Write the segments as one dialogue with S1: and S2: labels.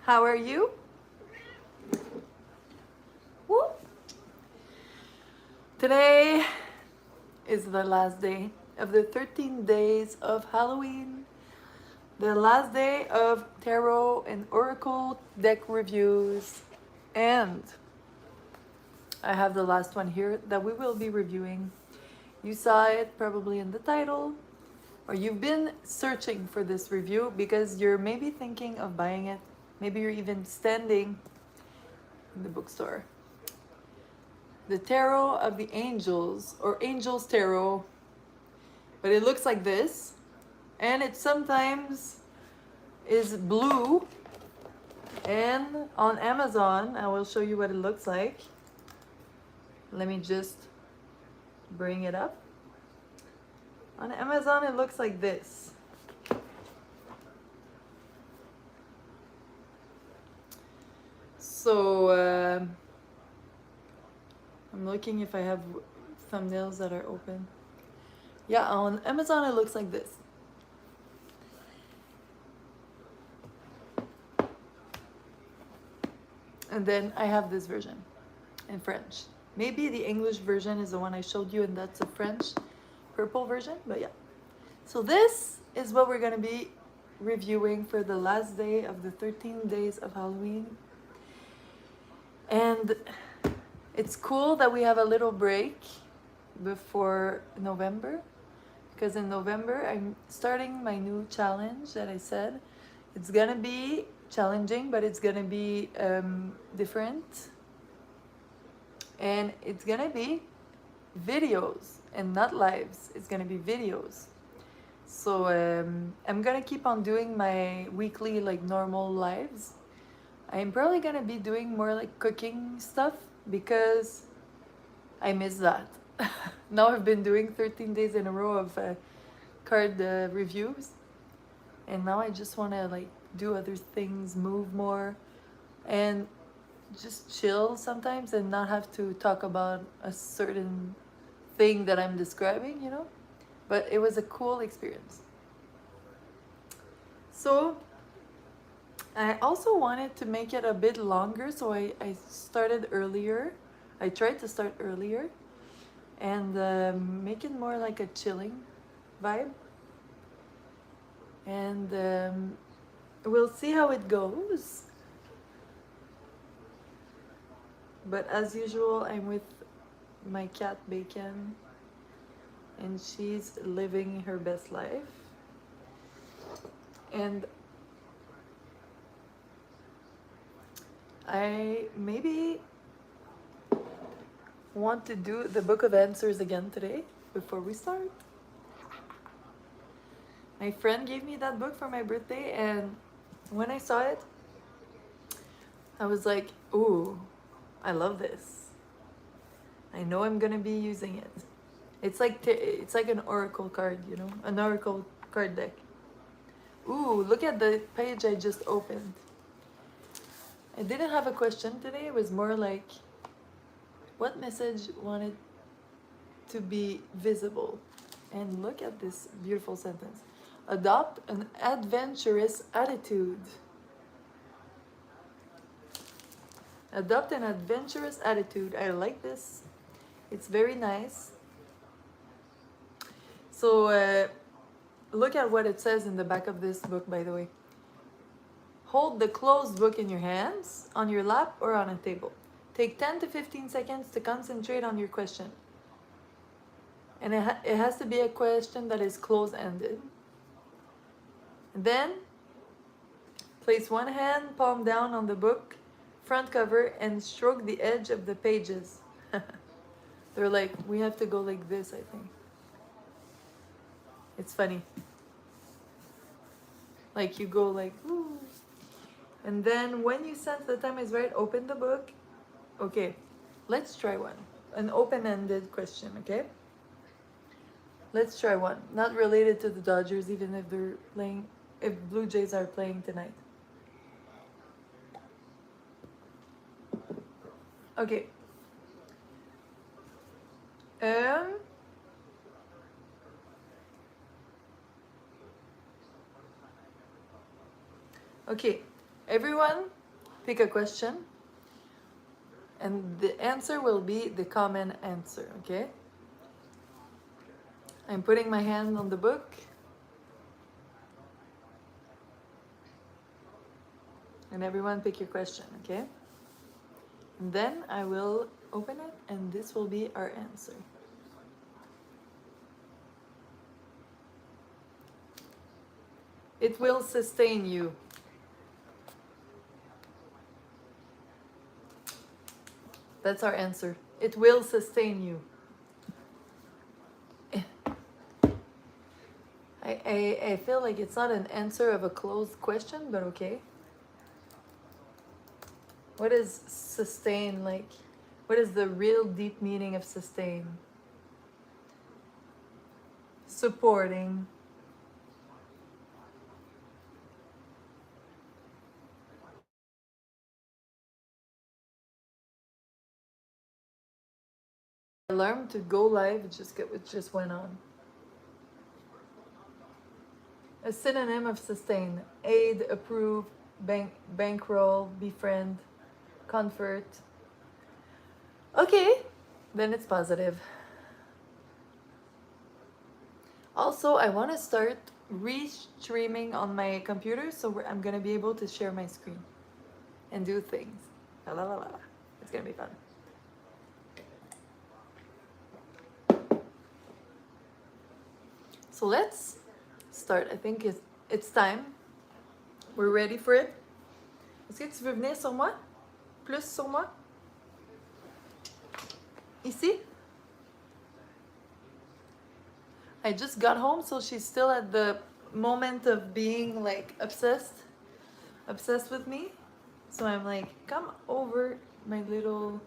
S1: How are you? Woo. Today is the last day of the 13 days of Halloween. The last day of tarot and oracle deck reviews. And I have the last one here that we will be reviewing. You saw it probably in the title, or you've been searching for this review because you're maybe thinking of buying it. Maybe you're even standing in the bookstore. The Tarot of the Angels, or Angels Tarot, but it looks like this, and it sometimes is blue. And on Amazon, I will show you what it looks like. Let me just bring it up. On Amazon, it looks like this. So I'm looking if I have thumbnails that are open. Yeah, on Amazon, it looks like this. And then I have this version in French. Maybe the English version is the one I showed you, and that's a French purple version, but yeah. So this is what we're gonna be reviewing for the last day of the 13 days of Halloween. And it's cool that we have a little break before November, because in November I'm starting my new challenge that I said. It's gonna be challenging, but it's gonna be different, and it's gonna be videos and not lives. It's gonna be videos. So I'm gonna keep on doing my weekly like normal lives. I'm probably gonna be doing more like cooking stuff because I miss that. Now I've been doing 13 days in a row of card reviews, and now I just want to like do other things, move more, and just chill sometimes and not have to talk about a certain thing that I'm describing, you know? But it was a cool experience. So I also wanted to make it a bit longer, so I started earlier. I tried to start earlier and make it more like a chilling vibe. And we'll see how it goes. But as usual, I'm with my cat Bacon, and she's living her best life. And I maybe want to do the Book of Answers again today before we start. My friend gave me that book for my birthday, and when I saw it, I was like, ooh, I love this. I know I'm gonna be using it. It's like an oracle card, you know, an oracle card deck. Ooh, look at the page I just opened. I didn't have a question today. It was more like, what message wanted to be visible? And look at this beautiful sentence. Adopt an adventurous attitude. Adopt an adventurous attitude. I like this. It's very nice. So look at what it says in the back of this book, by the way. Hold the closed book in your hands, on your lap, or on a table. Take 10 to 15 seconds to concentrate on your question. And it has to be a question that is close-ended. Then, place one hand, palm down on the book, front cover, and stroke the edge of the pages. They're like, we have to go like this, I think. It's funny. Like you go like, ooh. And then when you sense the time is right, open the book. Okay, let's try one. An open-ended question, okay? Let's try one. Not related to the Dodgers, even if they're playing, if Blue Jays are playing tonight. Okay. Okay. Everyone pick a question, and the answer will be the common answer, okay? I'm putting my hand on the book. And everyone pick your question, okay? And then I will open it, and this will be our answer. It will sustain you. That's our answer. It will sustain you. I feel like it's not an answer of a closed question, but okay. What is sustain like? What is the real deep meaning of sustain? Supporting. Alarm to go live, it just went on. A synonym of sustain: aid, approve, bankroll, befriend, comfort. Okay, then it's positive. Also, I want to start restreaming on my computer, so I'm gonna be able to share my screen and do things. La la la la. It's gonna be fun. So let's start. I think it's time. We're ready for it. Est-ce que tu veux venir sur moi? Plus sur moi? Ici? I just got home, so she's still at the moment of being like obsessed with me. So I'm like, come over, my little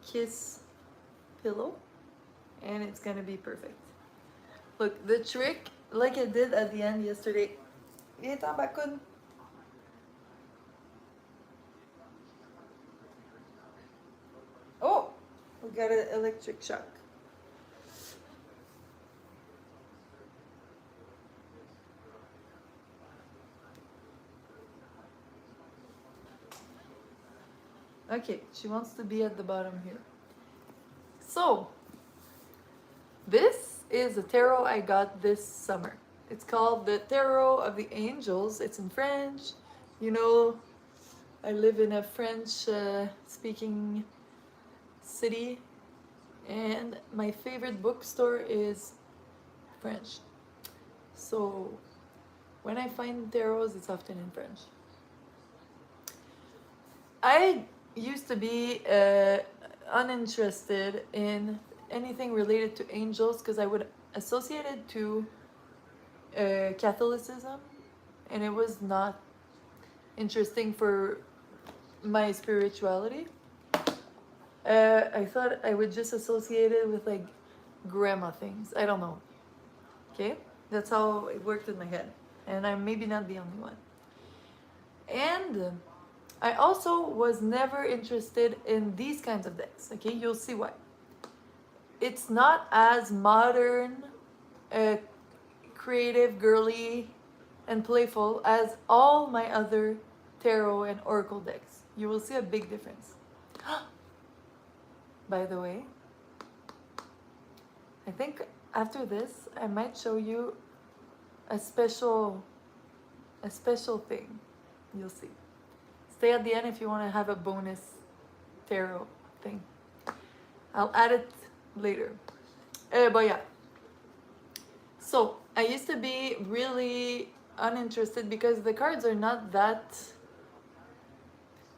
S1: kiss pillow, and it's gonna be perfect. Look, the trick, like I did at the end yesterday. Viens en bakun. Oh, we got an electric shock. Okay, she wants to be at the bottom here. So, this is a tarot I got this summer. It's called the Tarot of the Angels. It's in French. You know, I live in a French speaking city, and my favorite bookstore is French. So when I find tarots, it's often in French. I used to be uninterested in anything related to angels because I would associate it to Catholicism, and it was not interesting for my spirituality. I thought I would just associate it with like grandma things. I don't know. Okay? That's how it worked in my head. And I'm maybe not the only one. And I also was never interested in these kinds of decks. Okay? You'll see why. It's not as modern, creative, girly, and playful as all my other tarot and oracle decks. You will see a big difference. By the way, I think after this I might show you a special thing. You'll see. Stay at the end if you want to have a bonus tarot thing. I'll add it later. But yeah. So I used to be really uninterested because the cards are not that.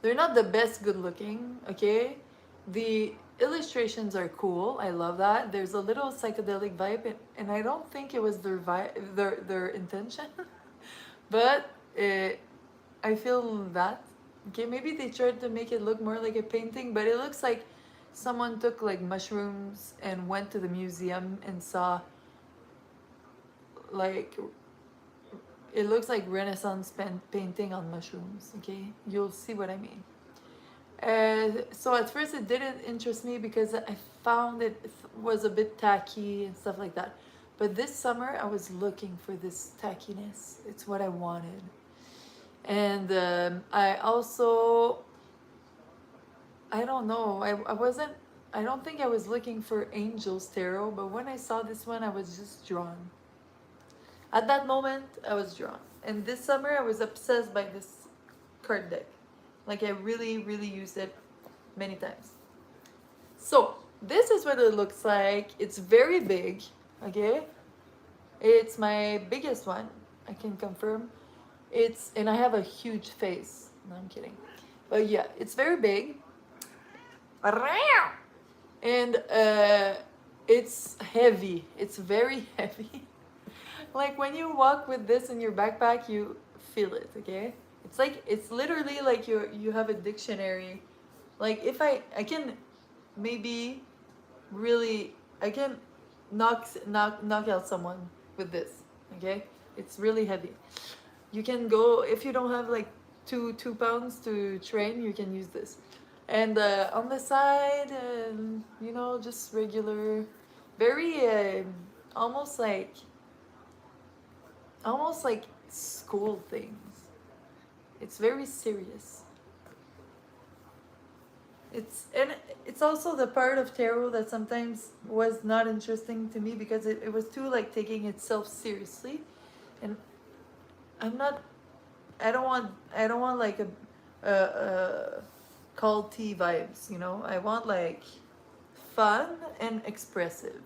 S1: They're not the best good looking. Okay, the illustrations are cool. I love that. There's a little psychedelic vibe, and I don't think it was their intention, but I feel that. Okay, maybe they tried to make it look more like a painting, but it looks like someone took like mushrooms and went to the museum and saw like it looks like Renaissance painting on mushrooms. Okay, you'll see what I mean. So at first it didn't interest me because I found it was a bit tacky and stuff like that. But this summer I was looking for this tackiness. It's what I wanted. And I also, I don't know, I wasn't, I don't think I was looking for Angels Tarot, but when I saw this one, I was just drawn. At that moment, I was drawn. And this summer, I was obsessed by this card deck. Like, I really, really used it many times. So, this is what it looks like. It's very big, okay? It's my biggest one, I can confirm. And I have a huge face. No, I'm kidding. But yeah, it's very big. And it's heavy. It's very heavy. Like when you walk with this in your backpack, you feel it, okay? It's literally like you have a dictionary. Like if I can maybe really, I can knock out someone with this, okay? It's really heavy. You can go, if you don't have like 2 pounds to train, you can use this. And on the side, you know, just regular, very almost like school things. It's very serious. It's also the part of tarot that sometimes was not interesting to me because it was too like taking itself seriously, and I'm not. I don't want like a culty vibes. You know, I want like fun and expressive,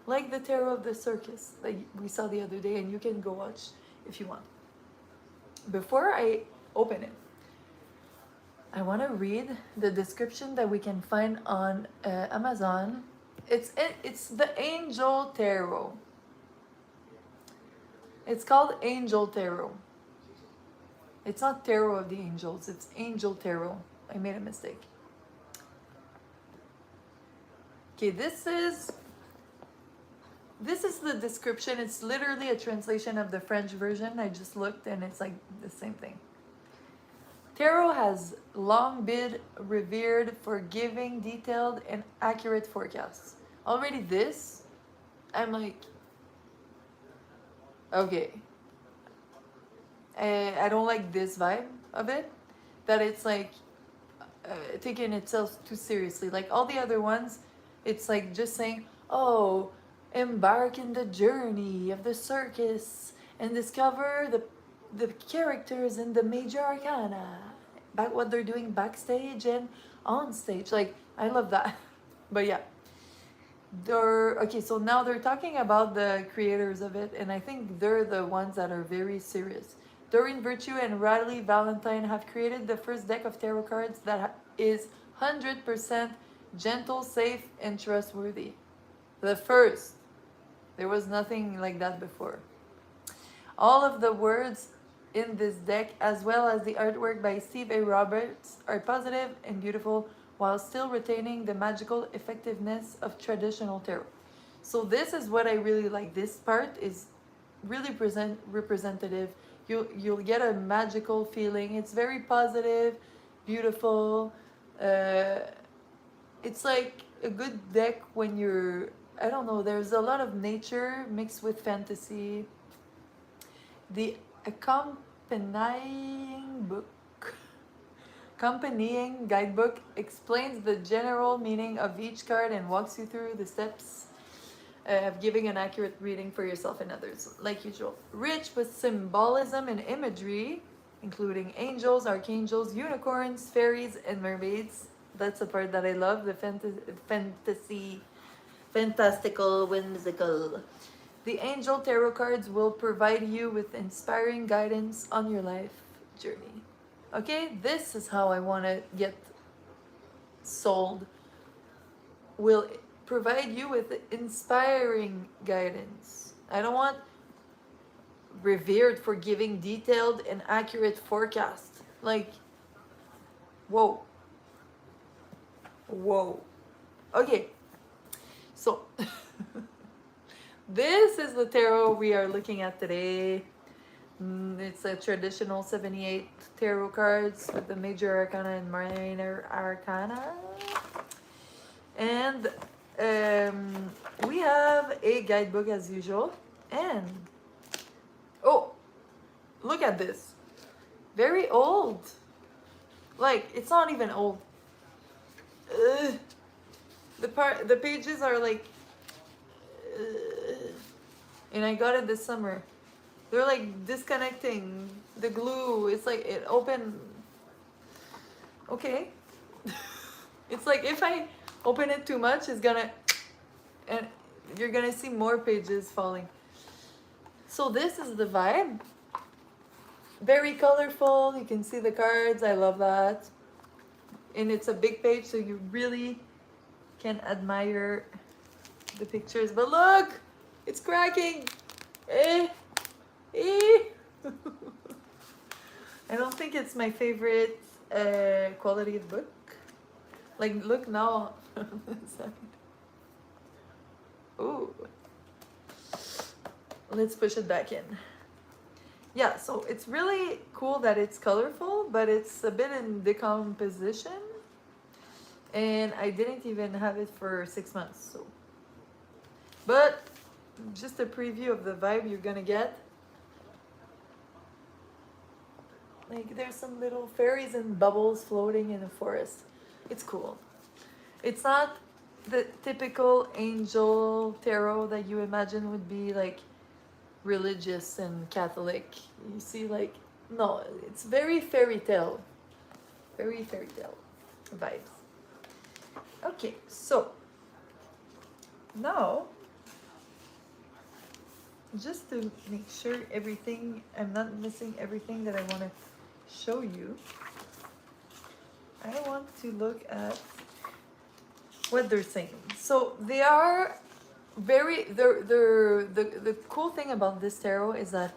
S1: like the tarot of the circus that we saw the other day, and you can go watch if you want. Before I open it, I want to read the description that we can find on Amazon. It's the Angel Tarot. It's called Angel Tarot. It's not Tarot of the Angels, it's Angel Tarot. I made a mistake. Okay, this is the description. It's literally a translation of the French version. I just looked and it's like the same thing. Tarot has long been revered for giving detailed and accurate forecasts. Already this, I'm like, okay. I don't like this vibe of it, that it's like taking itself too seriously. Like all the other ones, it's like just saying, oh, embark in the journey of the circus and discover the characters in the major arcana, back what they're doing backstage and on stage. Like I love that. But yeah, so now they're talking about the creators of it, and I think they're the ones that are very serious. Doreen Virtue and Riley Valentine have created the first deck of tarot cards that is 100% gentle, safe, and trustworthy. The first. There was nothing like that before. All of the words in this deck, as well as the artwork by Steve A. Roberts, are positive and beautiful while still retaining the magical effectiveness of traditional tarot. So this is what I really like. This part is really representative. You'll get a magical feeling. It's very positive, beautiful. It's like a good deck when you're, I don't know, there's a lot of nature mixed with fantasy. The accompanying guidebook explains the general meaning of each card and walks you through the steps of giving an accurate reading for yourself and others, like usual. Rich with symbolism and imagery, including angels, archangels, unicorns, fairies, and mermaids. That's the part that I love, the fantasy, fantastical, whimsical. The Angel Tarot cards will provide you with inspiring guidance on your life journey. Okay, this is how I want to get sold. Will provide you with inspiring guidance. I don't want revered for giving detailed and accurate forecast. Like, whoa. Okay, so this is the tarot we are looking at today. It's a traditional 78 tarot cards with the major arcana and minor arcana. And we have a guidebook as usual. And, oh, look at this. Very old. Like, it's not even old. Ugh. The pages are like, and I got it this summer. They're like disconnecting the glue. It's like it opened. Okay. It's like if I open it too much, it's gonna, and you're gonna see more pages falling. So this is the vibe. Very colorful. You can see the cards. I love that. And it's a big page, so you really can admire the pictures. But look, it's cracking. Eh, eh. I don't think it's my favorite quality of book. Like, look now. Ooh. Let's push it back in. Yeah, so it's really cool that it's colorful, but it's a bit in decomposition. And I didn't even have it for 6 months, so. But just a preview of the vibe you're gonna get. Like, there's some little fairies and bubbles floating in a forest. It's cool. It's not the typical angel tarot that you imagine would be like religious and Catholic. You see, like, no, it's very fairy tale. Very fairy tale vibes. Okay, so now, just to make sure everything, I'm not missing everything that I want to show you, I want to look at what they're saying. So they are very, the cool thing about this tarot is that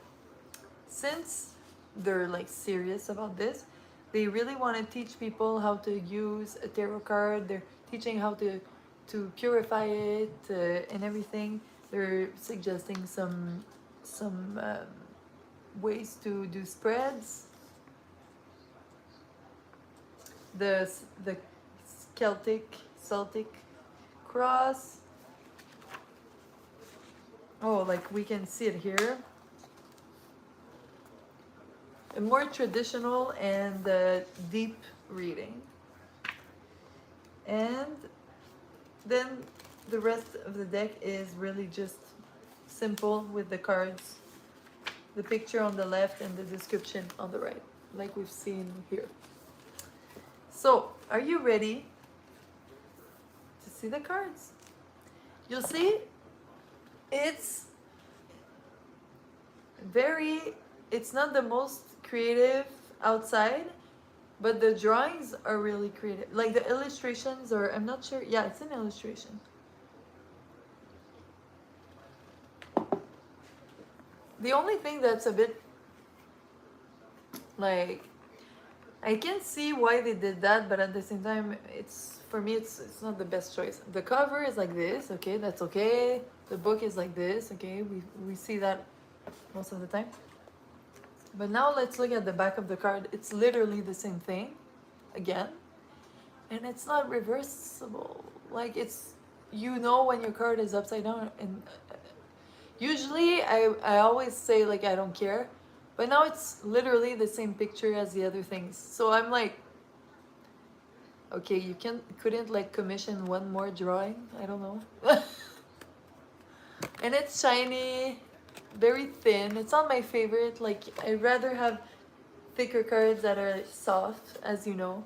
S1: since they're like serious about this, they really want to teach people how to use a tarot card. They're teaching how to purify it and everything. They're suggesting some ways to do spreads. The Celtic cross. Oh, like we can see it here. A more traditional and deep reading. And then the rest of the deck is really just simple with the cards, the picture on the left and the description on the right, like we've seen here. So, are you ready to see the cards? You'll see it's not the most creative outside, but the drawings are really creative. Like the illustrations, or I'm not sure. Yeah, it's an illustration. The only thing that's a bit like, I can see why they did that, but at the same time, for me, it's not the best choice. The cover is like this, okay, that's okay. The book is like this, okay, we see that most of the time. But now let's look at the back of the card. It's literally the same thing, again, and it's not reversible. Like, it's, you know, when your card is upside down, and usually I always say, like, I don't care. But now it's literally the same picture as the other things. So I'm like, okay, you couldn't like commission one more drawing? I don't know. And it's shiny, very thin. It's not my favorite. Like, I'd rather have thicker cards that are soft, as you know.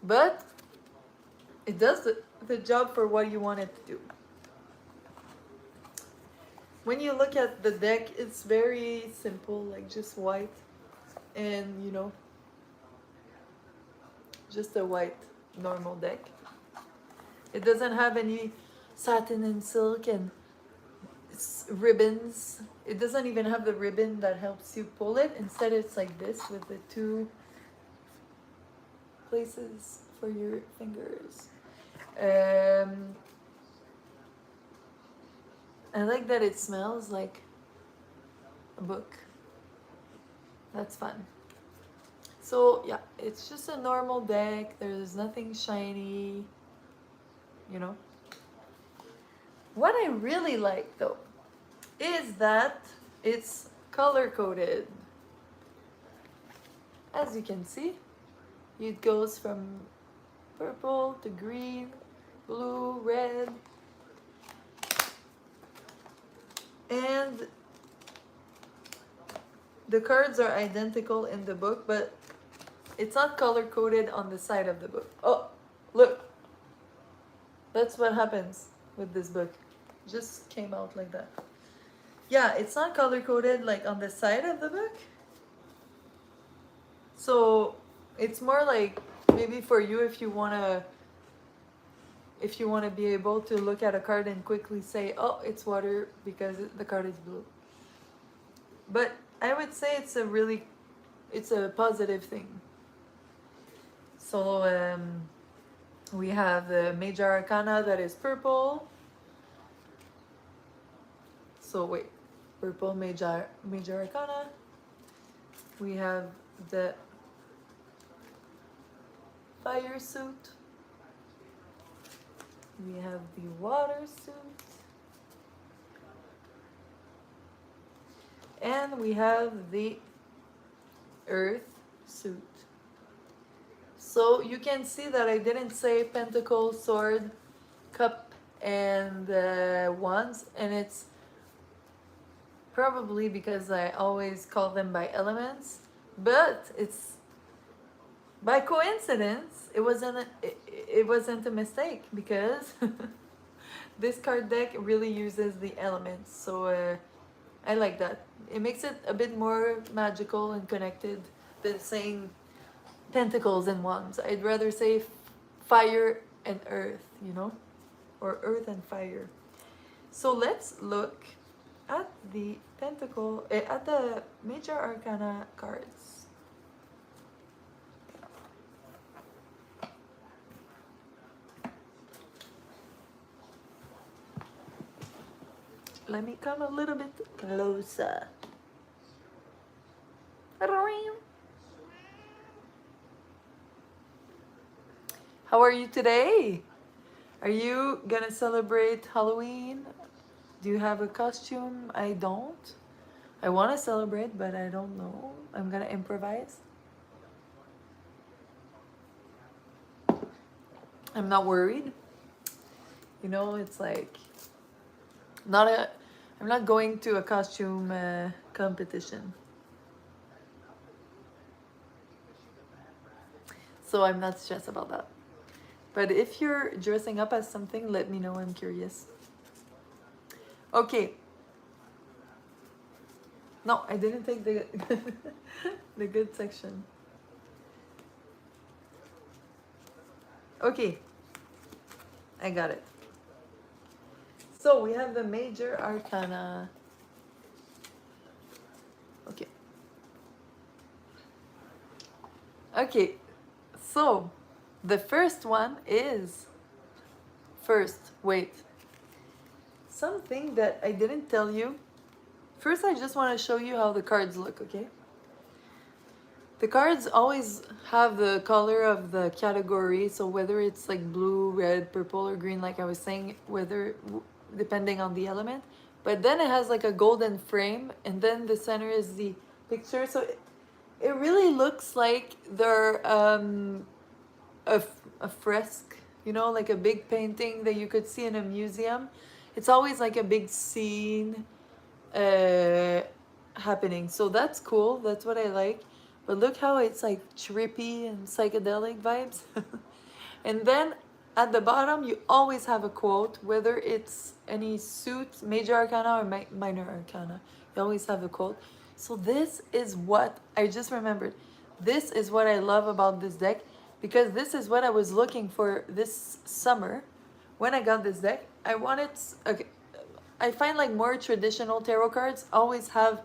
S1: But it does the job for what you want it to do. When you look at the deck, it's very simple, like just white and, you know, just a white normal deck. It doesn't have any satin and silk and ribbons. It doesn't even have the ribbon that helps you pull it. Instead, it's like this with the two places for your fingers. I like that it smells like a book. That's fun. So yeah, it's just a normal deck. There's nothing shiny, you know. What I really like though is that it's color coded. as you can see, it goes from purple to green, blue, red, and the cards are identical in the book, but it's not color-coded on the side of the book. Oh, look. That's what happens with this book. Just came out like that. Yeah, it's not color-coded like on the side of the book. So it's more like maybe for you if you wanna be able to look at a card and quickly say, oh, it's water because the card is blue. But I would say it's a positive thing. So we have the Major Arcana that is purple. So wait, purple Major Arcana. We have the fire suit. We have the water suit. And we have the earth suit. So you can see that I didn't say pentacle, sword, cup, and wands, and it's probably because I always call them by elements, but it's by coincidence. It wasn't a mistake because this card deck really uses the elements, so I like that. It makes it a bit more magical and connected than saying pentacles and wands. I'd rather say fire and earth, you know, or earth and fire. So let's look at the at the Major Arcana cards. Let me come a little bit closer. How are you today? Are you gonna celebrate Halloween? Do you have a costume? I don't. I want to celebrate, but I don't know. I'm gonna improvise. I'm not worried. You know, it's like I'm not going to a costume competition. So I'm not stressed about that. But if you're dressing up as something, let me know. I'm curious. Okay. No, I didn't take the the good section. Okay. I got it. So we have the Major Arcana. Okay. Okay. So the first one is something that I didn't tell you. First, I just want to show you how the cards look, okay? The cards always have the color of the category, so whether it's like blue, red, purple, or green, like I was saying, depending on the element. But then it has like a golden frame, and then the center is the picture. So it really looks like they're a fresque, you know, like a big painting that you could see in a museum. It's always like a big scene happening. So that's cool. That's what I like. But look how it's like trippy and psychedelic vibes. And then at the bottom, you always have a quote, whether it's any suit, Major Arcana or Minor Arcana. You always have a quote. So this is what I just remembered. This is what I love about this deck, because this is what I was looking for this summer when I got this deck. I find like more traditional tarot cards always have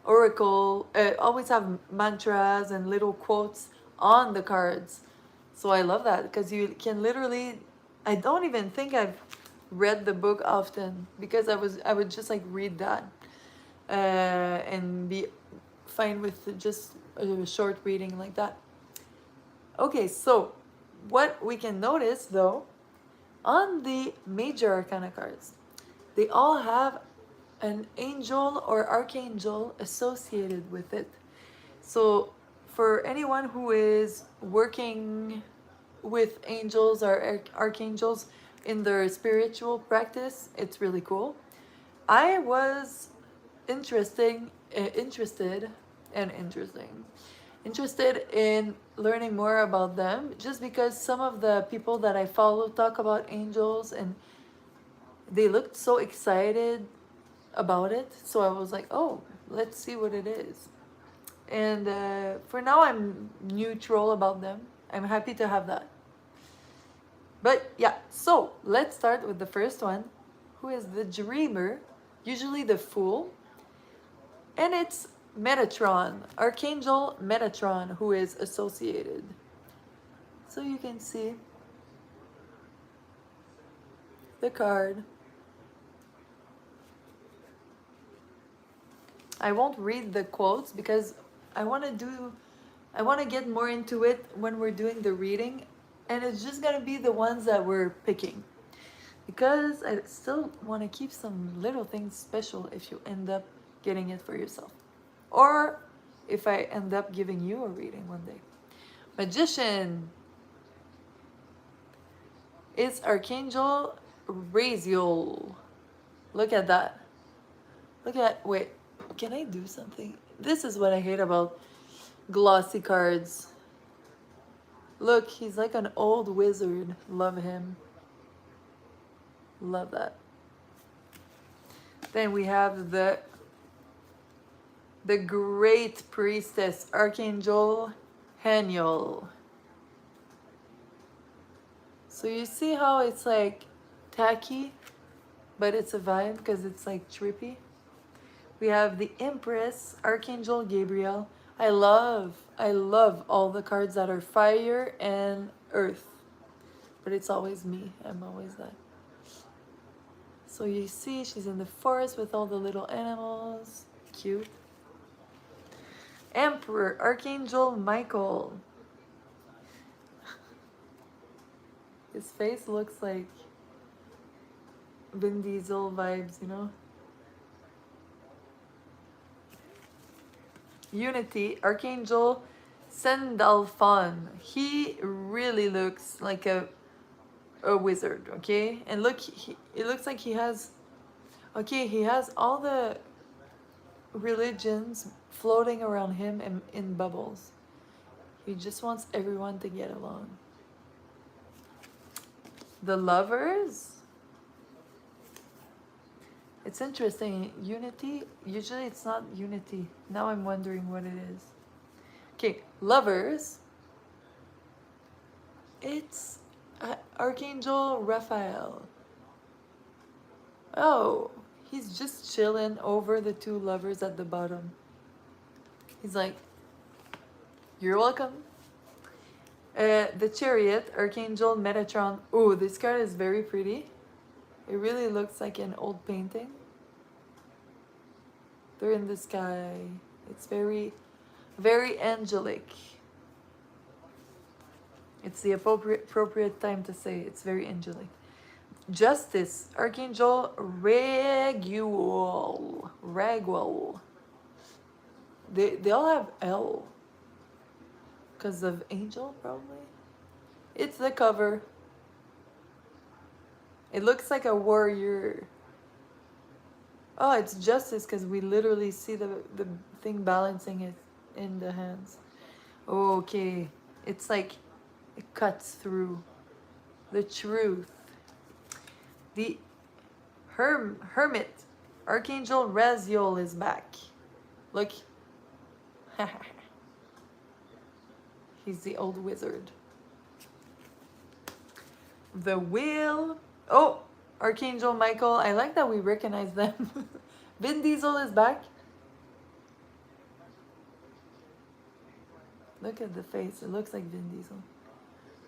S1: always have mantras and little quotes on the cards. So I love that because you can literally, I don't even think I've read the book often because I would just like read that and be fine with just a short reading like that. Okay, so what we can notice though, on the Major Arcana cards, they all have an angel or archangel associated with it. So for anyone who is working with angels or archangels in their spiritual practice, it's really cool. I was interesting, interested, and interested in learning more about them, just because some of the people that I follow talk about angels and they looked so excited about it. So I was like, oh, let's see what it is. And for now, I'm neutral about them. I'm happy to have that. But yeah, so let's start with the first one, who is the dreamer, usually the fool. And it's Metatron, Archangel Metatron, who is associated. So you can see the card. I won't read the quotes because I want to get more into it when we're doing the reading, and it's just going to be the ones that we're picking. Because I still want to keep some little things special if you end up getting it for yourself. Or if I end up giving you a reading one day. Magician is Archangel Raziel. Look at that. Wait, can I do something? This is what I hate about glossy cards. Look, he's like an old wizard. Love him. Love that. Then we have the great priestess, Archangel Haniel. So you see how it's like tacky, but it's a vibe because it's like trippy. We have the Empress, Archangel Gabriel. I love all the cards that are fire and earth. But it's always me. I'm always that. So you see she's in the forest with all the little animals. Cute. Emperor, Archangel Michael. His face looks like Vin Diesel vibes, you know? Unity, Archangel Sandalphon. He really looks like a wizard, okay? And look, it looks like he has all the religions floating around him in bubbles. He just wants everyone to get along. The Lovers. It's interesting. Unity, usually it's not unity. Now I'm wondering what it is. Okay, Lovers. It's Archangel Raphael. Oh, he's just chilling over the two lovers at the bottom. He's like, you're welcome. The Chariot, Archangel Metatron. Oh, this card is very pretty. It really looks like an old painting. They're in the sky. It's very, very angelic. It's the appropriate time to say it's very angelic. Justice, Archangel Raguel. They all have L. Because of angel, probably. It's the cover. It looks like a warrior. Oh, it's justice because we literally see the thing balancing it in the hands. Okay. It's like it cuts through the truth. The Hermit, Archangel Raziel is back. Look. He's the old wizard. The Wheel. Oh, Archangel Michael. I like that we recognize them. Vin Diesel is back. Look at the face. It looks like Vin Diesel.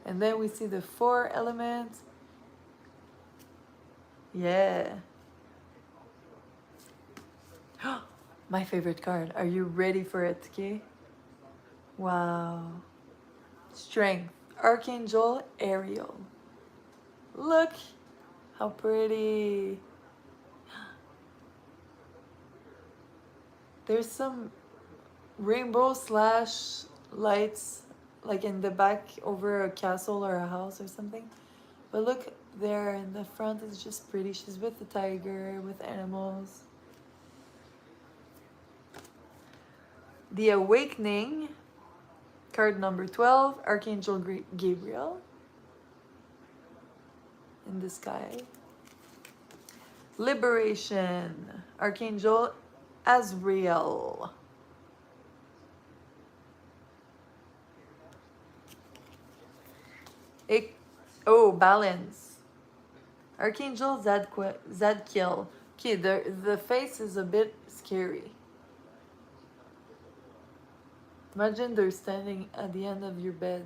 S1: And then we see the 4 elements. Yeah. My favorite card. Are you ready for it, okay? Wow. Strength. Archangel Ariel. Look how pretty. There's some rainbow / lights like in the back over a castle or a house or something. But look there in the front, is just pretty. She's with the tiger, with animals. The Awakening, card number 12, Archangel Gabriel in the sky. Liberation, Archangel Azrael. Balance, Archangel Zadkiel. Okay, the face is a bit scary. Imagine they're standing at the end of your bed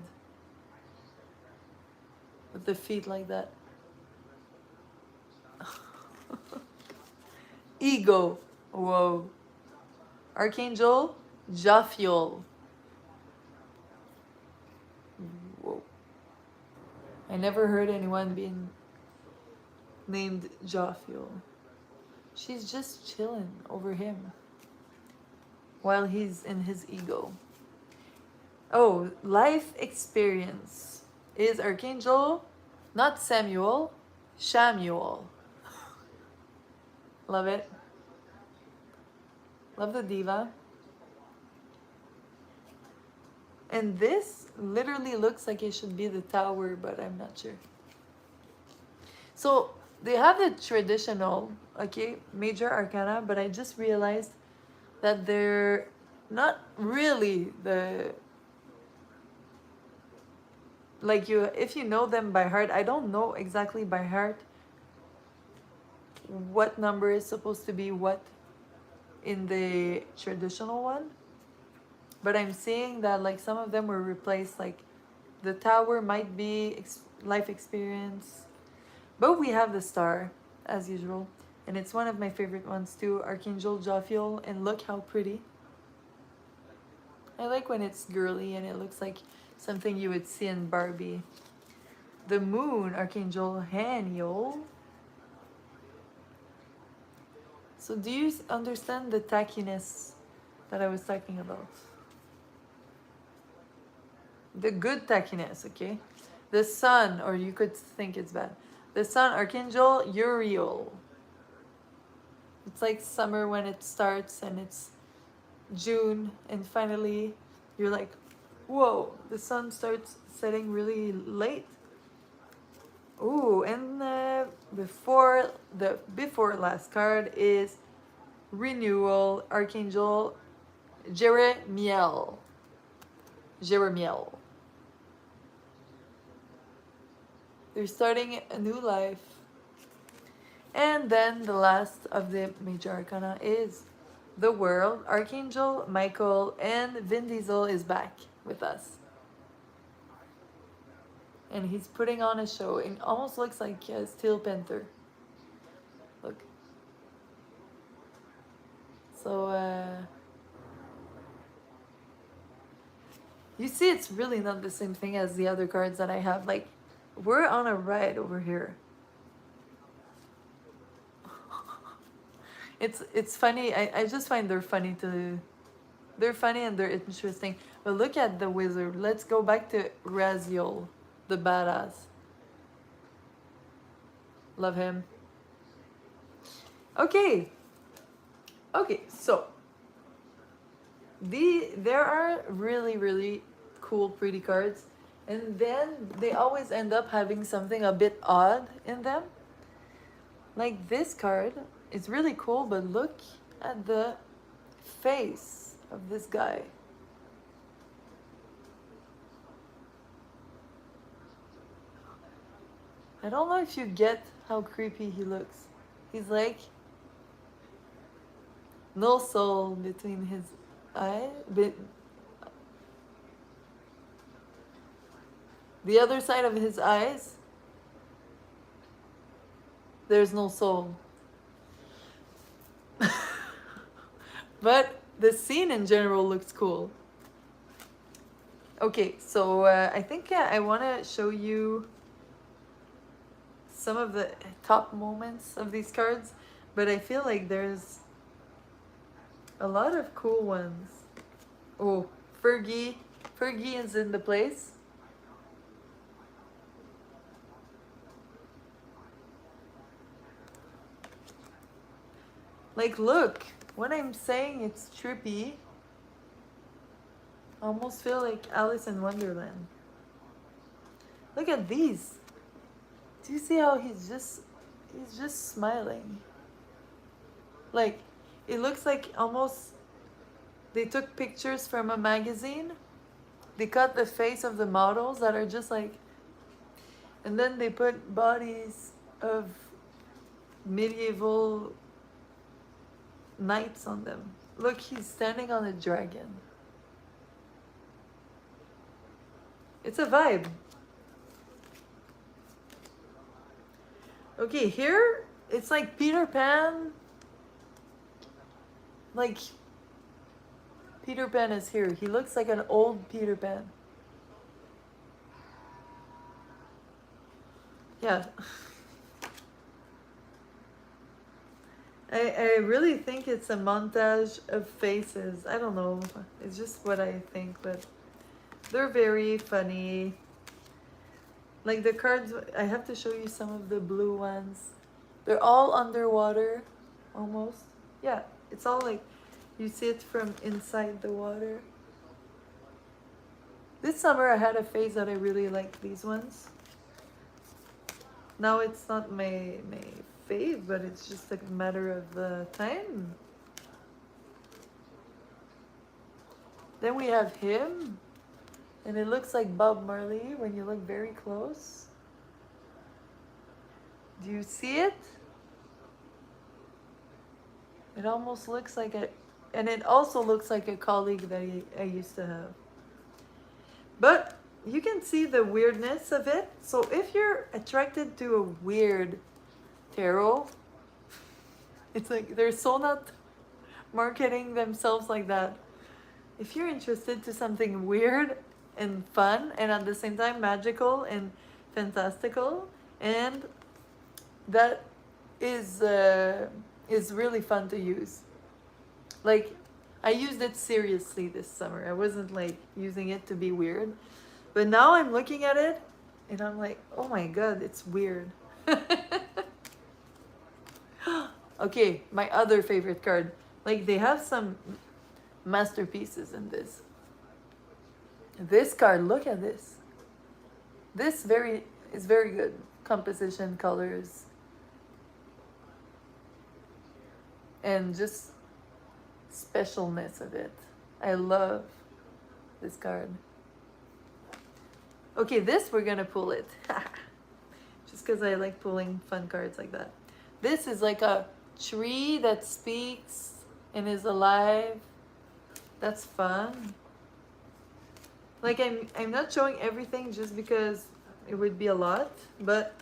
S1: with the feet like that. Ego. Whoa. Archangel Jophiel. Whoa. I never heard anyone being named Jophiel. She's just chilling over him while he's in his ego. Oh, life experience is Archangel, not Samuel, Shamuel. Love it. Love the diva. And this literally looks like it should be the tower, but I'm not sure. So they have the traditional, okay, major arcana, but I just realized that they're not really the, like, you, if you know them by heart. I don't know exactly by heart what number is supposed to be what in the traditional one, but I'm seeing that like some of them were replaced. Like the tower might be life experience, but we have the star as usual, and it's one of my favorite ones too, Archangel Jophiel. And look how pretty. I like when it's girly and it looks like something you would see in Barbie. The moon, Archangel Haniel. So do you understand the tackiness that I was talking about? The good tackiness, okay? The sun, or you could think it's bad. The sun, Archangel Uriel. It's like summer when it starts and it's June, and finally you're like, whoa, the sun starts setting really late. Ooh, and before last card is renewal, Archangel Jeremiel. They're starting a new life. And then the last of the major arcana is the world, Archangel Michael, and Vin Diesel is back with us. And he's putting on a show. It almost looks like a Steel Panther. Look. So, you see, it's really not the same thing as the other cards that I have. Like, we're on a ride over here. It's funny. I just find they're funny and they're interesting. But look at the wizard. Let's go back to Raziel, the badass. Love him. Okay, so there are really cool, pretty cards, and then they always end up having something a bit odd in them. Like this card is really cool, but look at the face of this guy. I don't know if you get how creepy he looks. He's like no soul between his eye, but the other side of his eyes, there's no soul. But the scene in general looks cool. Okay, so I think I want to show you some of the top moments of these cards, but I feel like there's a lot of cool ones. Oh, Fergie Fergie is in the place. Like, look, when I'm saying it's trippy, I almost feel like Alice in Wonderland. Look at these. Do you see how he's just smiling? Like, it looks like almost they took pictures from a magazine. They cut the face of the models that are just like, and then they put bodies of medieval knights on them. Look, he's standing on a dragon. It's a vibe. Okay, here it's like Peter Pan. Like, Peter Pan is here. He looks like an old Peter Pan. Yeah. I really think it's a montage of faces. I don't know. It's just what I think, but they're very funny. Like the cards, I have to show you some of the blue ones. They're all underwater, almost. Yeah, it's all like, you see it from inside the water. This summer I had a phase that I really liked these ones. Now it's not my fave, but it's just a matter of time. Then we have him, and it looks like Bob Marley when you look very close. Do you see it? It almost looks like a, and it also looks like a colleague that I used to have. But you can see the weirdness of it. So if you're attracted to a weird tarot, it's like they're so not marketing themselves like that. If you're interested to something weird and fun and at the same time magical and fantastical, and that is really fun to use. Like, I used it seriously this summer. I wasn't like using it to be weird, but now I'm looking at it and I'm like, oh my god, it's weird. Okay, my other favorite card. Like, they have some masterpieces in this. This card, look at this. This is very good. Composition, colors, and just specialness of it. I love this card. Okay, this we're gonna pull it. Just because I like pulling fun cards like that. This is like a tree that speaks and is alive. That's fun. Like, I'm not showing everything just because it would be a lot, but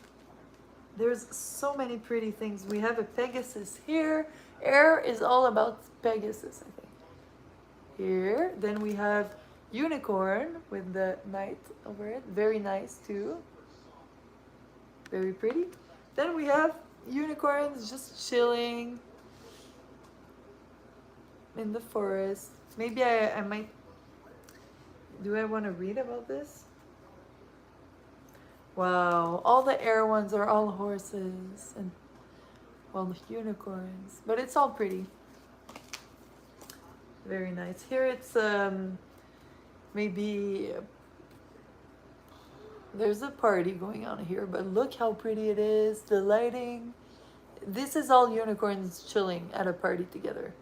S1: there's so many pretty things. We have a Pegasus here. Air is all about Pegasus, I think. Here, then we have unicorn with the knight over it. Very nice too. Very pretty. Then we have unicorns just chilling in the forest. Maybe I might... Do I want to read about this? Wow, all the air ones are all horses and, well, unicorns, but it's all pretty. Very nice. Here it's maybe there's a party going on here, but look how pretty it is. The lighting. This is all unicorns chilling at a party together.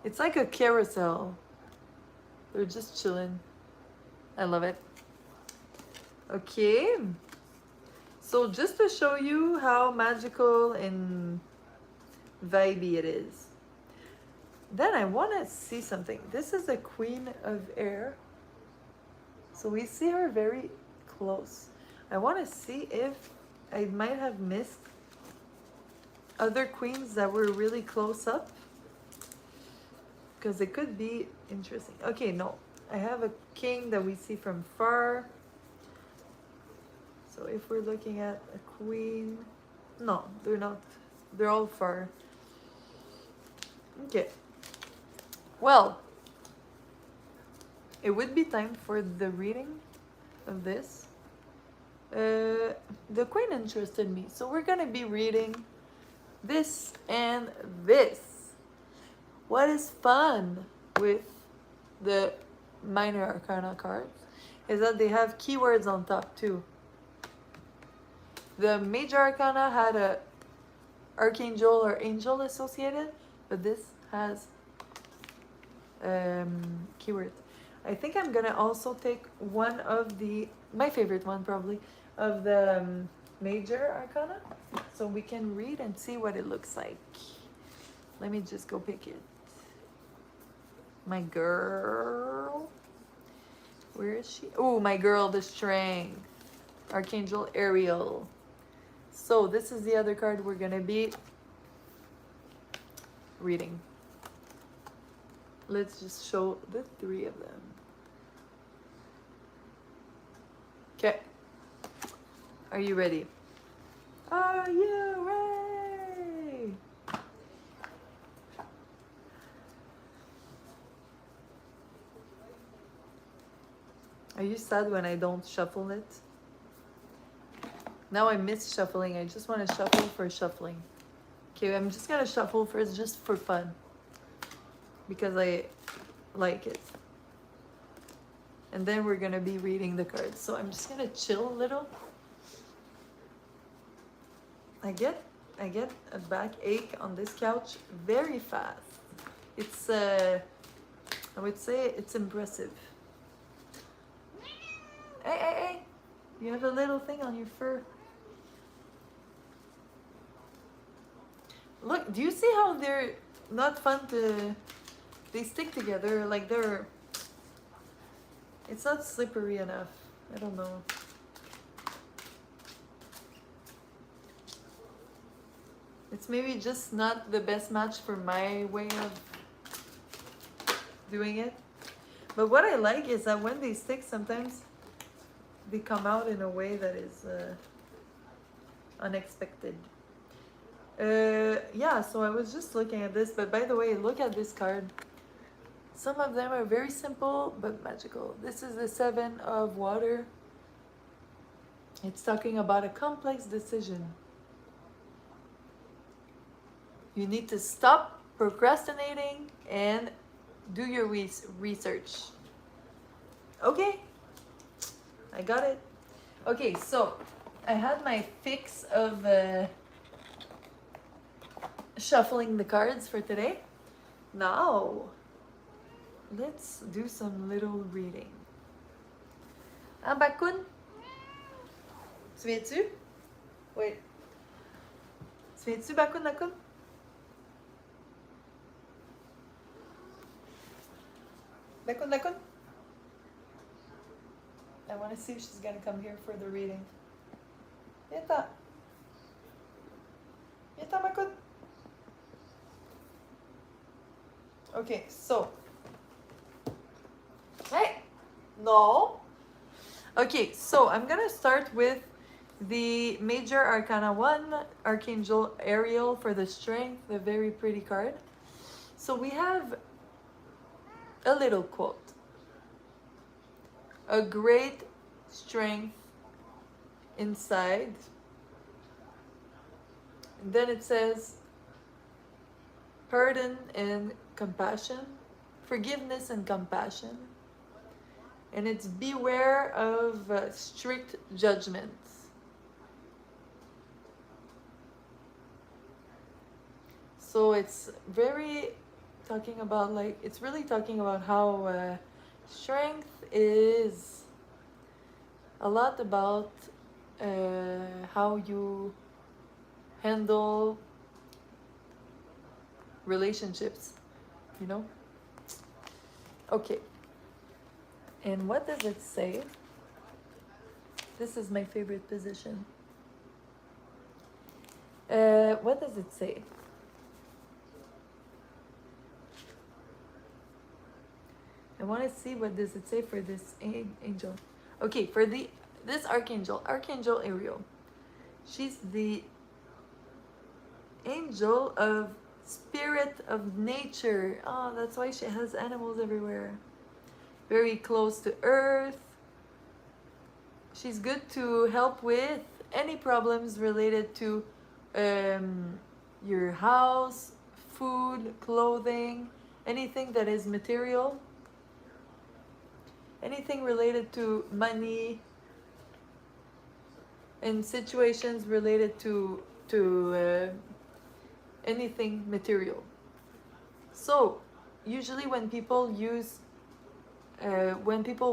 S1: It's like a carousel. They're just chilling. I love it. Okay. So just to show you how magical and vibey it is. Then I want to see something. This is the Queen of Air. So we see her very close. I want to see if I might have missed other queens that were really close up, because it could be interesting. Okay, no. I have a king that we see from far. So if we're looking at a queen... No, they're not. They're all far. Okay. Well, it would be time for the reading of this. The Queen interested me, so we're gonna be reading this and this. What is fun with the minor arcana cards is that they have keywords on top too. The major arcana had a archangel or angel associated, but this has keywords. I think I'm gonna also take one of my favorite one probably, of the major arcana, so we can read and see what it looks like. Let me just go pick it. My girl. Where is she? Oh, my girl, the strength. Archangel Ariel. So this is the other card we're gonna be reading. Let's just show the three of them. Okay. Are you ready? Are you ready? Are you sad when I don't shuffle it? Now I miss shuffling. I just want to shuffle for shuffling. Okay, I'm just gonna shuffle first just for fun. Because I like it. And then we're gonna be reading the cards. So I'm just gonna chill a little. I get a backache on this couch very fast. It's I would say it's impressive. Hey! You have a little thing on your fur. Look, do you see how they're not fun to... They stick together, like they're... It's not slippery enough. I don't know. It's maybe just not the best match for my way of doing it. But what I like is that when they stick, sometimes they come out in a way that is unexpected. Yeah, so I was just looking at this, but by the way, look at this card. Some of them are very simple but magical. This is the Seven of Water. It's talking about a complex decision. You need to stop procrastinating and do your research. Okay, I got it. Okay, so I had my fix of shuffling the cards for today. Now, let's do some little reading. Hein, Bakun? Tu viens-tu? Wait. Tu viens-tu, Bakun Nakun? Bakun Nakun? I want to see if she's going to come here for the reading. Viens-t'en. Viens-t'en, Bakun. Okay, so. Hey! No. Okay, so I'm gonna start with the Major Arcana 1, Archangel Ariel for the strength, the very pretty card. So we have a little quote. A great strength inside. And then it says, pardon and compassion, forgiveness and compassion, and it's beware of strict judgments. So it's very talking about, like, it's really talking about how strength is a lot about how you handle relationships, you know? Okay. And what does it say? This is my favorite position. What does it say? I want to see what does it say for this angel. Okay, for this archangel, Archangel Ariel. She's the angel of Spirit of nature. Oh, that's why she has animals everywhere. Very close to earth. She's good to help with any problems related to your house, food, clothing, anything that is material, anything related to money, and situations related to anything material. So usually when people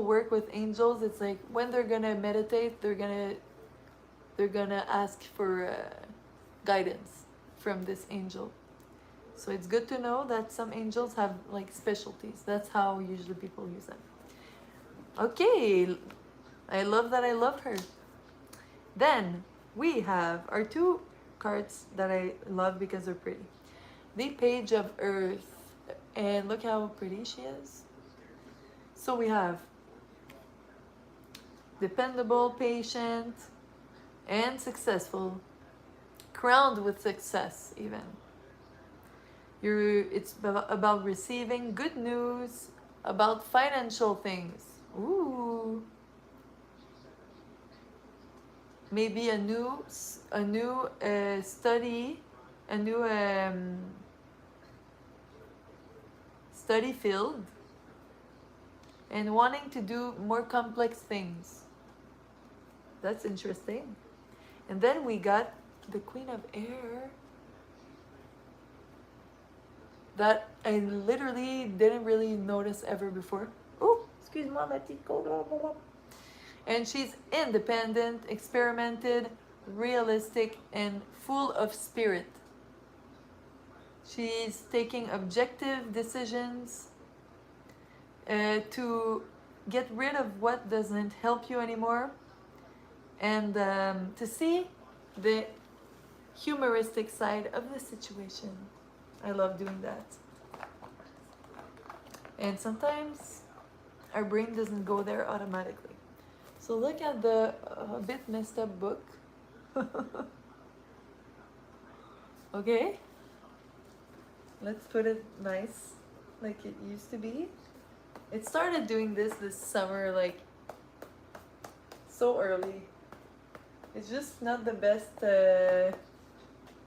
S1: work with angels, it's like when they're gonna meditate, they're gonna ask for guidance from this angel. So it's good to know that some angels have like specialties. That's how usually people use them. Okay, I love that. I love her. Then we have our two cards that I love because they're pretty. The Page of Earth, and look how pretty she is. So we have dependable, patient, and successful, crowned with success even. It's about receiving good news about financial things. Ooh. Maybe a new study, a new study field, and wanting to do more complex things. That's interesting. And then we got the Queen of Air, that I literally didn't really notice ever before. Oh, excuse-moi, ma petite côte. And she's independent, experimented, realistic, and full of spirit. She's taking objective decisions to get rid of what doesn't help you anymore, and to see the humoristic side of the situation. I love doing that. And sometimes our brain doesn't go there automatically. So look at the a bit messed up book. Okay, let's put it nice like it used to be. It started doing this summer, like so early. It's just not the best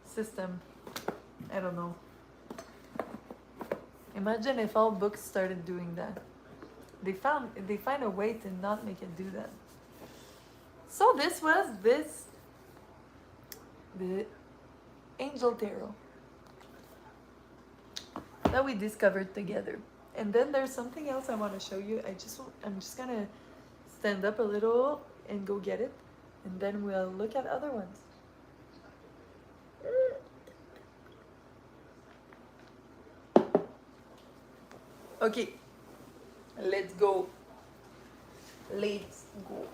S1: system. I don't know. Imagine if all books started doing that. They find a way to not make it do that. So this was the Angel Tarot that we discovered together. And then there's something else I want to show you. I'm just gonna stand up a little and go get it, and then we'll look at other ones. Okay, let's go. Let's go.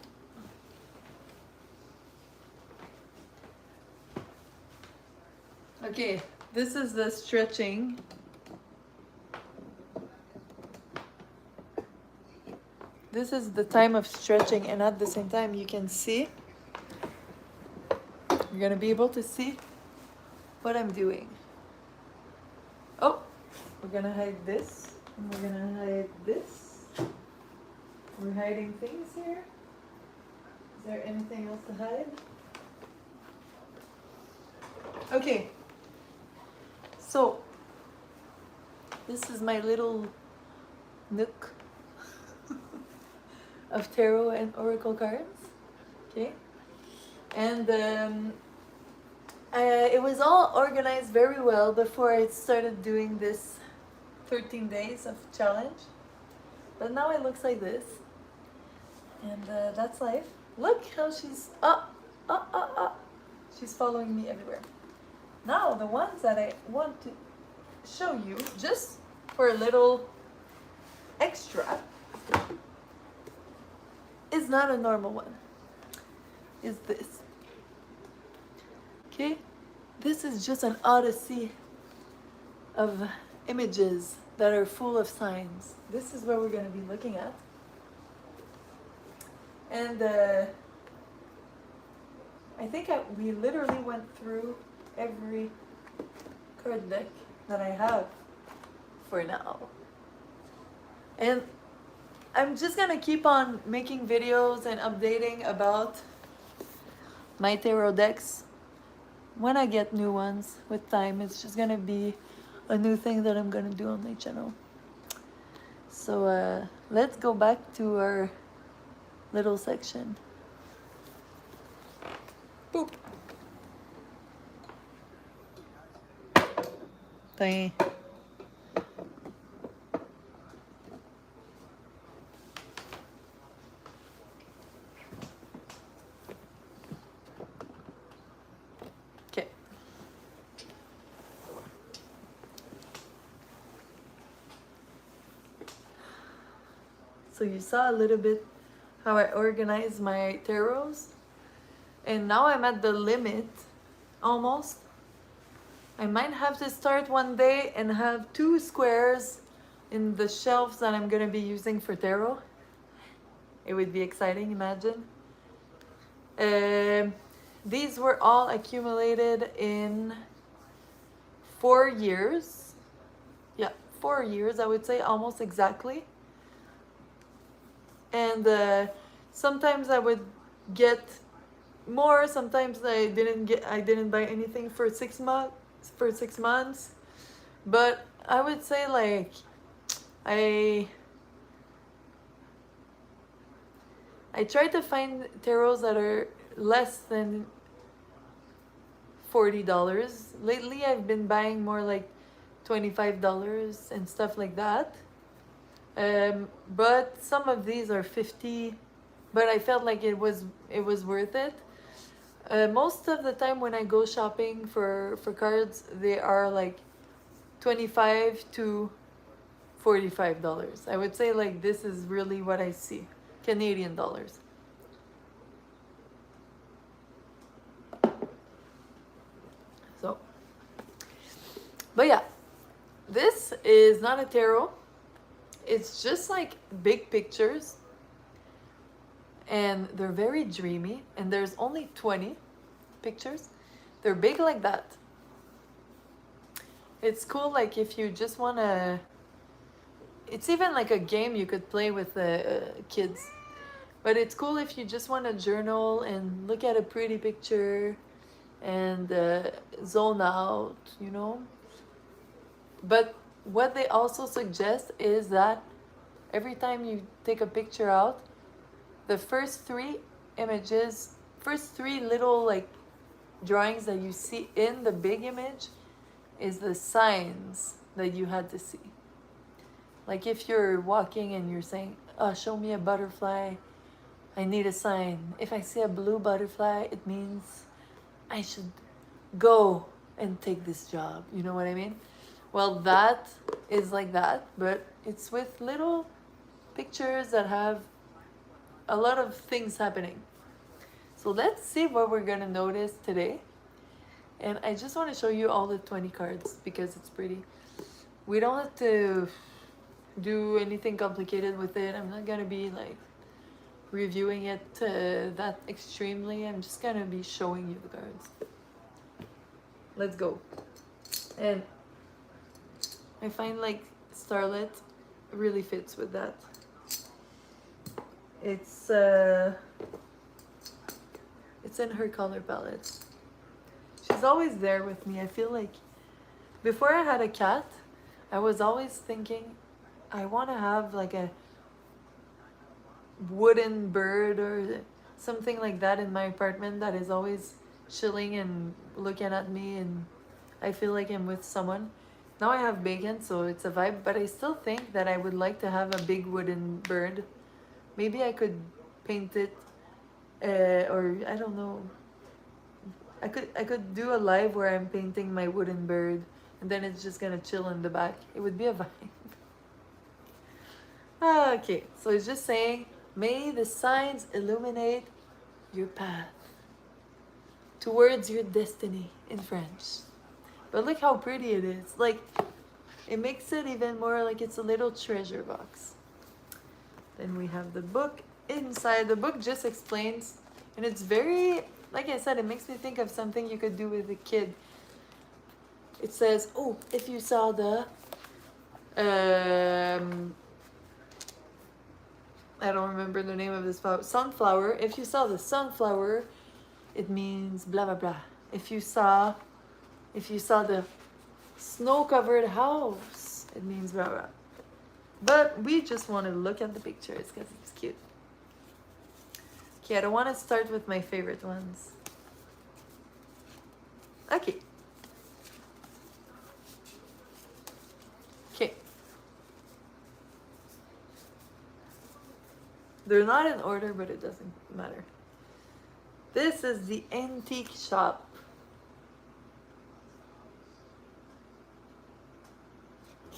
S1: Okay, this is the stretching. This is the time of stretching, and at the same time you can see, you're gonna be able to see what I'm doing. Oh, we're gonna hide this, and we're gonna hide this. We're hiding things here. Is there anything else to hide? Okay, so this is my little nook of tarot and oracle cards. Okay, and it was all organized very well before I started doing this 13 days of challenge, but now it looks like this, and that's life. Look how she's she's following me everywhere. Now the ones that I want to show you, just for a little extra, is not a normal one. Is this. Okay? This is just an odyssey of images that are full of signs. This is what we're going to be looking at. And I think we literally went through every card deck that I have for now. And I'm just gonna keep on making videos and updating about my tarot decks when I get new ones with time. It's just gonna be a new thing that I'm gonna do on my channel. So let's go back to our little section. Boop. Bye. Okay. So you saw a little bit how I organize my tarots, and now I'm at the limit almost. I might have to start one day and have 2 squares in the shelves that I'm gonna be using for tarot. It would be exciting, imagine. These were all accumulated in 4 years. Yeah, 4 years, I would say, almost exactly. And sometimes I would get more, sometimes I didn't buy anything for 6 months. But I would say, like, I try to find tarots that are less than $40. Lately I've been buying more like $25 and stuff like that. But some of these are 50, but I felt like it was worth it. Most of the time when I go shopping for cards, they are like $25 to $45. I would say, like, this is really what I see, Canadian dollars. So, but yeah, this is not a tarot. It's just like big pictures, and they're very dreamy, and there's only 20 pictures. They're big like that. It's cool, like, if you just want to, it's even like a game you could play with kids. But it's cool if you just want to journal and look at a pretty picture and zone out, you know. But what they also suggest is that every time you take a picture out, the first 3 images, first 3 little, like, drawings that you see in the big image is the signs that you had to see. Like, if you're walking and you're saying, oh, show me a butterfly, I need a sign. If I see a blue butterfly, it means I should go and take this job. You know what I mean? Well, that is like that, but it's with little pictures that have a lot of things happening. So let's see what we're gonna notice today. And I just want to show you all the 20 cards because it's pretty. We don't have to do anything complicated with it. I'm not gonna be like reviewing it that extremely. I'm just gonna be showing you the cards. Let's go. And I find, like, Starlet really fits with that. It's in her color palette. She's always there with me. I feel like before I had a cat, I was always thinking I want to have like a wooden bird or something like that in my apartment that is always chilling and looking at me, and I feel like I'm with someone. Now I have Bacon, so it's a vibe, but I still think that I would like to have a big wooden bird. Maybe I could paint it, or I don't know. I could do a live where I'm painting my wooden bird, and then it's just gonna chill in the back. It would be a vibe. Okay, so it's just saying, may the signs illuminate your path towards your destiny in French. But look how pretty it is. Like, it makes it even more like it's a little treasure box. Then we have the book inside. The book just explains, and it's very, like I said, it makes me think of something you could do with a kid. It says, oh, if you saw the I don't remember the name of this flower. Sunflower. If you saw the sunflower, it means blah blah blah. If you saw the snow-covered house, it means blah blah. But we just want to look at the pictures because it's cute. Okay, I don't want to start with my favorite ones. Okay. Okay. They're not in order, but it doesn't matter. This is the antique shop.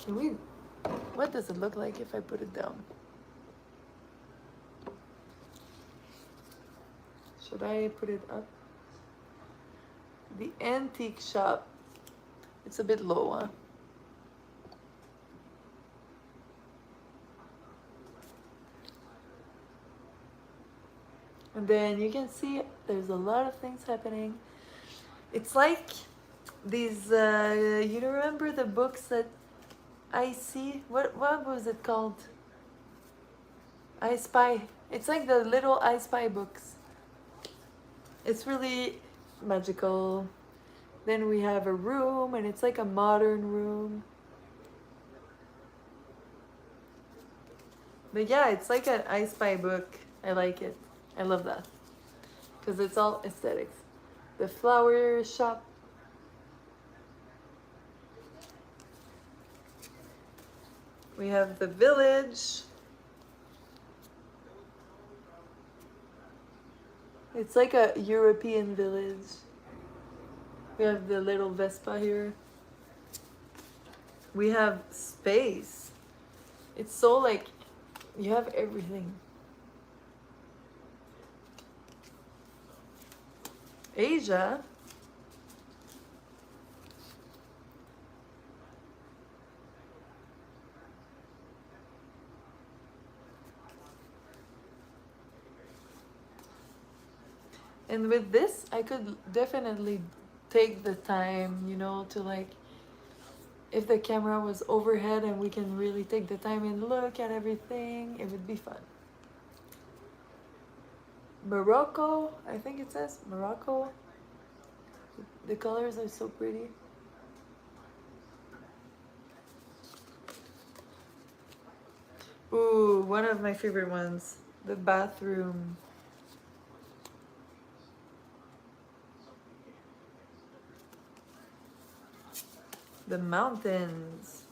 S1: Can we... What does it look like if I put it down? Should I put it up? The antique shop. It's a bit low, huh? And then you can see there's a lot of things happening. It's like these, you remember the books that I see? What was it called? I Spy. It's like the little I Spy books. It's really magical. Then we have a room, and it's like a modern room. But yeah, it's like an I Spy book. I like it. I love that. Because it's all aesthetics. The flower shop. We have the village. It's like a European village. We have the little Vespa here. We have space. It's so like, you have everything. Asia. And with this, I could definitely take the time, you know, to like, if the camera was overhead and we can really take the time and look at everything, it would be fun. Morocco, I think it says Morocco. The colors are so pretty. Ooh, one of my favorite ones, the bathroom. The mountains.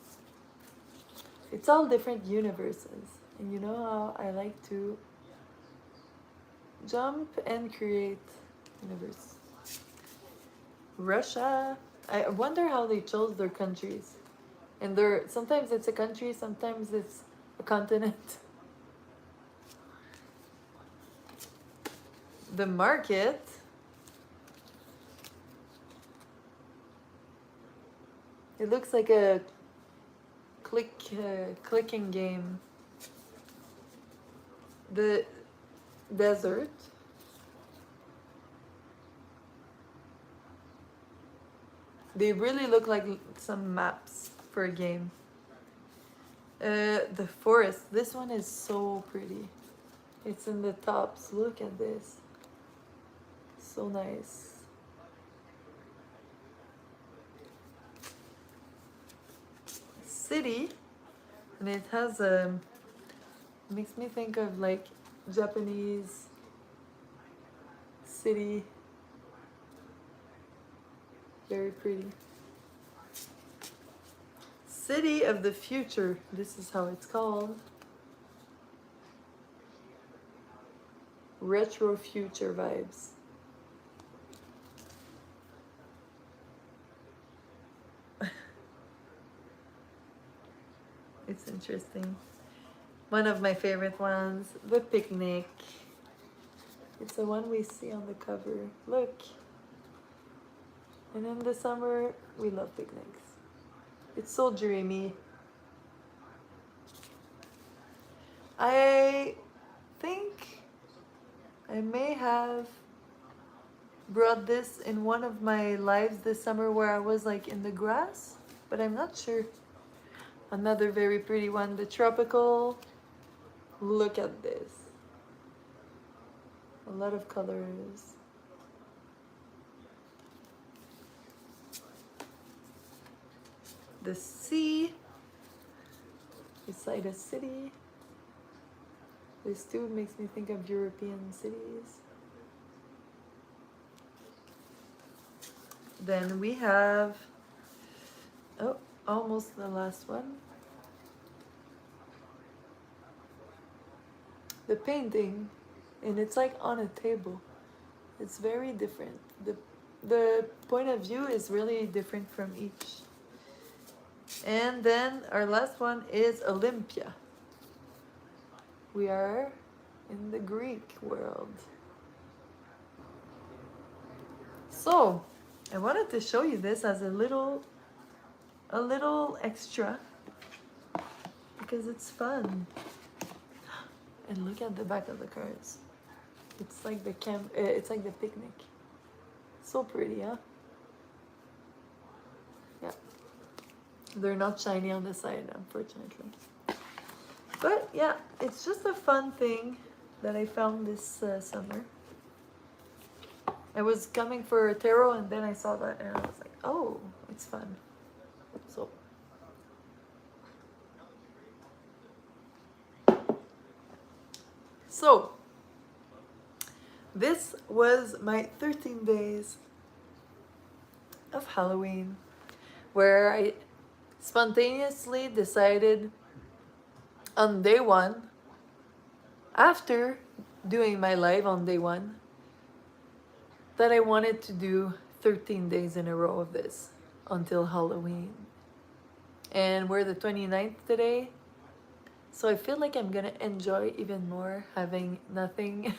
S1: It's all different universes. And you know how I like to jump and create universe. Russia. I wonder how they chose their countries. And they're sometimes it's a country, sometimes it's a continent. The market. It looks like a clicking game. The desert. They really look like some maps for a game. The forest. This one is so pretty. It's in the tops. Look at this. So nice. City, and it has makes me think of like Japanese city. Very pretty. City of the future. This is how it's called. Retro future vibes. It's interesting. One of my favorite ones, the picnic. It's the one we see on the cover. Look. And in the summer, we love picnics. It's so dreamy. I think I may have brought this in one of my lives this summer where I was like in the grass, but I'm not sure. Another very pretty one, the tropical. Look at this. A lot of colors. The sea beside a city. This too makes me think of European cities. Then we have, oh, almost the last one. The painting, and it's like on a table. It's very different. The point of view is really different from each. And then our last one is Olympia. We are in the Greek world. So, I wanted to show you this as a little extra because it's fun. And look at the back of the cards. It's like the it's like the picnic. So pretty, huh? Yeah. They're not shiny on the side, unfortunately. But yeah, it's just a fun thing that I found this summer. I was coming for a tarot and then I saw that and I was like, oh, it's fun. So this was my 13 days of Halloween, where I spontaneously decided on day one, after doing my live on day one, that I wanted to do 13 days in a row of this until Halloween. And we're the 29th today, so I feel like I'm gonna enjoy even more having nothing,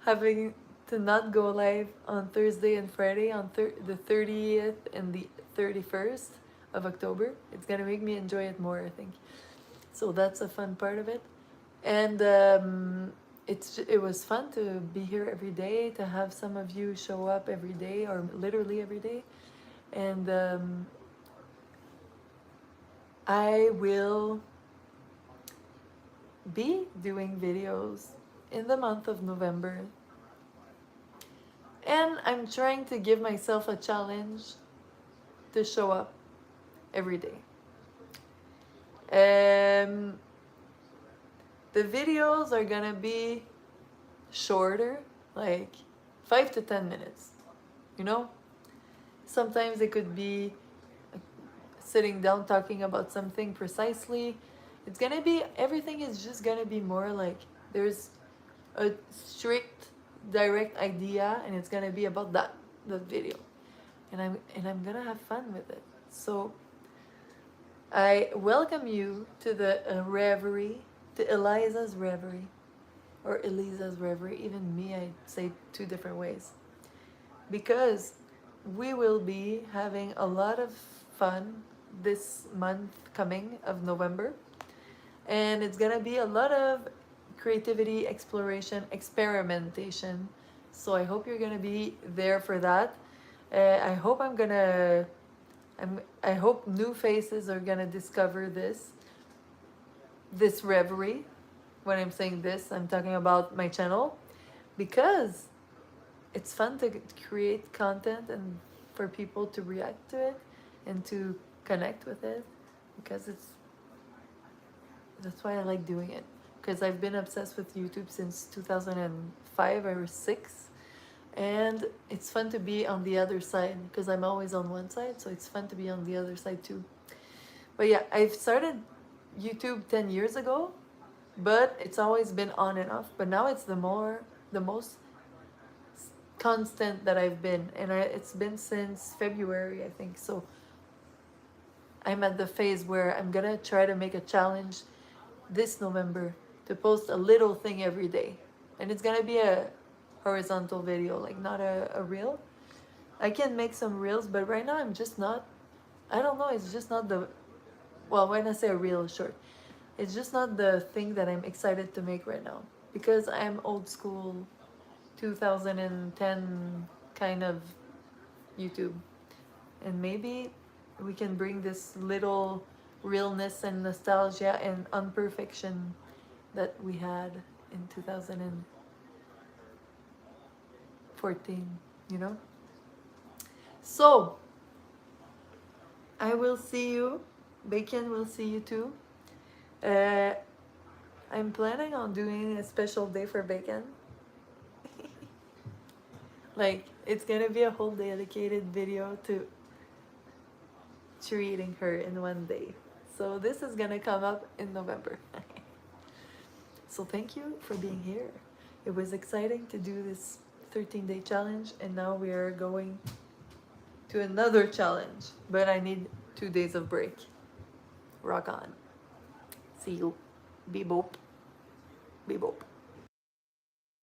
S1: having to not go live on Thursday and Friday on the 30th and the 31st of October. It's gonna make me enjoy it more, I think. So that's a fun part of it. And it was fun to be here every day, to have some of you show up every day, or literally every day. And I will be doing videos in the month of November. And I'm trying to give myself a challenge to show up every day. The videos are gonna be shorter, like 5 to 10 minutes, you know? Sometimes it could be sitting down talking about something precisely. It's gonna be, everything is just gonna be more like there's a strict, direct idea, and it's gonna be about that video, and I'm gonna have fun with it. So I welcome you to the reverie, to Eliza's reverie, or Elisa's reverie. Even me, I say 2 different ways, because we will be having a lot of fun this month coming of November, and it's gonna be a lot of creativity, exploration, experimentation. So I hope you're gonna be there for that. I hope I hope new faces are gonna discover this reverie. When I'm saying this, I'm talking about my channel, because it's fun to create content and for people to react to it and to connect with it, because that's why I like doing it, because I've been obsessed with YouTube since 2005 or 6, and it's fun to be on the other side, because I'm always on one side, so it's fun to be on the other side too. But yeah, I've started YouTube 10 years ago, but it's always been on and off. But now it's the most constant that I've been, and it's been since February, I think. So I'm at the phase where I'm gonna try to make a challenge this November to post a little thing every day, and it's gonna be a horizontal video, like not a reel. I can make some reels, but right now I'm just not, I don't know, it's just not the, well, when I say a reel short, it's just not the thing that I'm excited to make right now, because I'm old school 2010 kind of YouTube. And maybe we can bring this little realness and nostalgia and unperfection that we had in 2014, you know? So, I will see you. Bacon will see you too. I'm planning on doing a special day for Bacon. Like, it's gonna be a whole dedicated video to treating her in one day. So this is gonna come up in November. So thank you for being here. It was exciting to do this 13-day challenge, and now we are going to another challenge, but I need 2 days of break. Rock on. See you. Be boop. Be boop.